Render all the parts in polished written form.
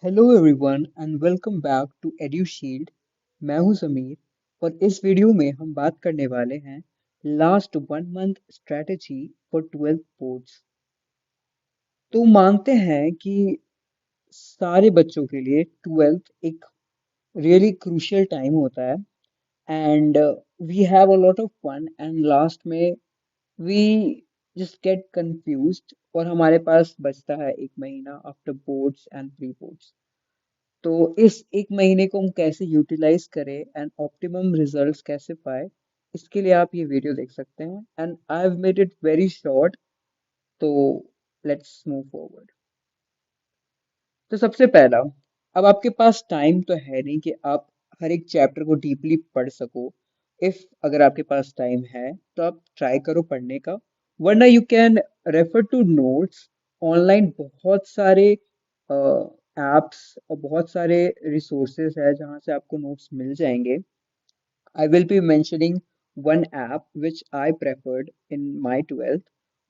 Hello everyone and welcome back to Edushield. मैं हूं समीर और इस वीडियो में हम बात करने वाले हैं last 1 month strategy for 12th boards. तो मानते हैं कि सारे बच्चों के लिए 12th एक रियली क्रूशियल टाइम होता है and we have a lot of fun and last में वी जस्ट गेट कंफ्यूज्ड और हमारे पास बचता है एक महीना after boards and pre boards. तो इस एक महीने को हम कैसे यूटिलाइज करें एंड ऑप्टिमम रिजल्ट्स कैसे पाए, इसके लिए आप ये वीडियो देख सकते हैं and I have made it very short. तो लेट्स मूव फॉरवर्ड। तो सबसे पहला, अब आपके पास टाइम तो है नहीं कि आप हर एक चैप्टर को डीपली पढ़ सको। इफ अगर आपके पास टाइम है तो आप ट्राई करो पढ़ने का, वरना you can refer to notes. Online बहुत सारे एप्स और बहुत सारे रिसोर्सेज है जहाँ से आपको नोट्स मिल जाएंगे। I will be mentioning one app which I preferred in my 12th।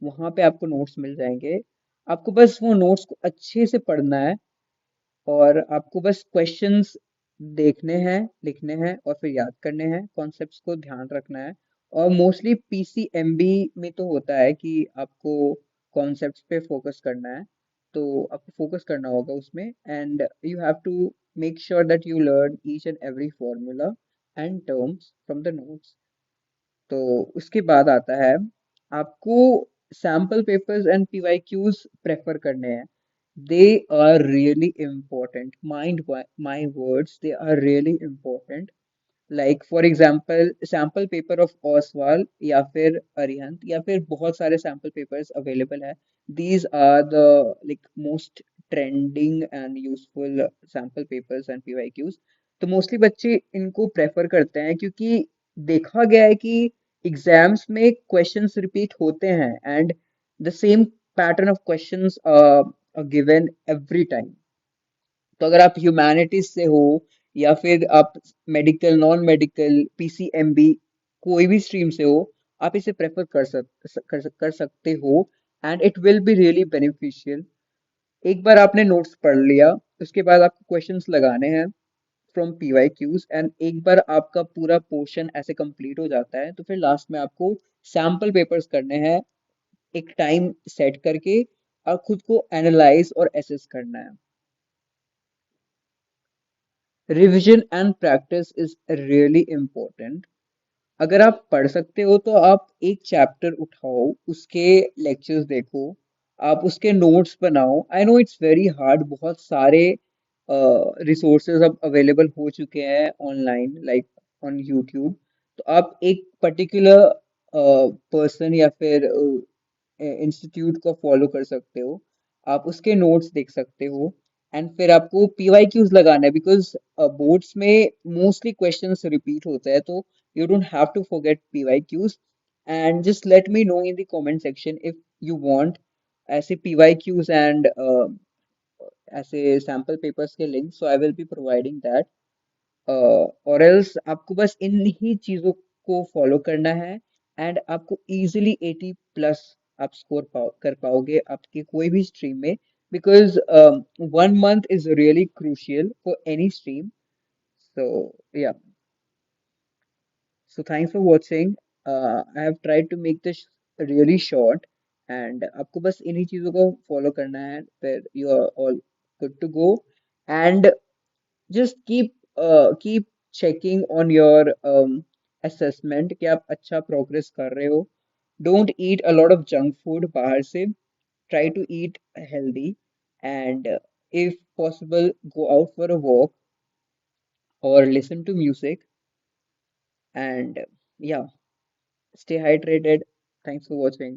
वहाँ पे आपको नोट्स मिल जाएंगे। आपको बस वो नोट्स को अच्छे से पढ़ना है और आपको बस क्वेश्चंस देखने हैं, लिखने हैं और फिर याद करने हैं, कॉन्सेप्ट्स को ध्यान रखना है। और मोस्टली पीसीएमबी में तो होता है कि आपको कॉन्सेप्ट्स पे फोकस करना है, तो आपको फोकस करना होगा उसमें and you have to make sure that you learn each and every formula and terms from the notes. तो उसके बाद आता है आपको sample papers and PYQs prefer करने हैं। They are really important, mind my words, they are really important. Like for example sample paper of Oswaal या फिर अरिहंत या फिर बहुत सारे सैम्पल पेपर्स अवेलेबल है। These are the like most trending and useful sample papers and PYQs. तो mostly बच्चे इनको प्रेफर करते हैं क्योंकि देखा गया है कि एग्जाम्स में क्वेश्चंस रिपीट होते हैं and the same pattern of questions given every time. तो अगर आप ह्यूमैनिटीज से हो या फिर आप मेडिकल, नॉन मेडिकल, पीसीएमबी, कोई भी स्ट्रीम से हो, आप इसे प्रेफर कर सकते हो and it will be really beneficial. एक बार आपने नोट्स पढ़ लिया, उसके बाद आपको क्वेश्चंस लगाने हैं फ्रॉम पीवाईक्यूज एंड एक बार आपका पूरा पोर्शन ऐसे कंप्लीट हो जाता है तो फिर लास्ट में आपको सैम्पल पेपर्स करने हैं, एक टाइम सेट करके और खुद को एनालाइज और एसेस करना है। Revision and practice is really important. अगर आप पढ़ सकते हो तो आप एक चैप्टर उठाओ, उसके लेक्चर्स देखो, आप उसके नोट्स बनाओ। I know it's very hard, बहुत सारे रिसोर्सेज अब अवेलेबल हो चुके हैं ऑनलाइन लाइक ऑन यूट्यूब। तो आप एक पर्टिकुलर पर्सन या फिर इंस्टीट्यूट को फॉलो कर सकते हो, आप उसके नोट्स देख सकते हो एंड फिर आपको पीवाईक्यूज लगाना है बिकॉज बोर्ड्स में मोस्टली क्वेश्चंस रिपीट होते हैं। तो you don't have to forget PYQs and just let me know in the comment section if you want ऐसे PYQs and ऐसे sample papers के links, so I will be providing that। और else आपको बस इन ही चीजों को फॉलो करना है एंड आपको easily 80 प्लस आप कर पाओगे आपकी कोई भी स्ट्रीम में because 1 month is really crucial for any stream. So yeah, so thanks for watching. I have tried to make this really short and आपको बस इन्हीं चीजों को फॉलो करना है, फिर you are all good to go and just keep checking on your assessment कि आप अच्छा progress कर रहे हो। Don't eat a lot of junk food बाहर से, try to eat healthy and if possible go out for a walk or listen to music and yeah, stay hydrated. Thanks for watching.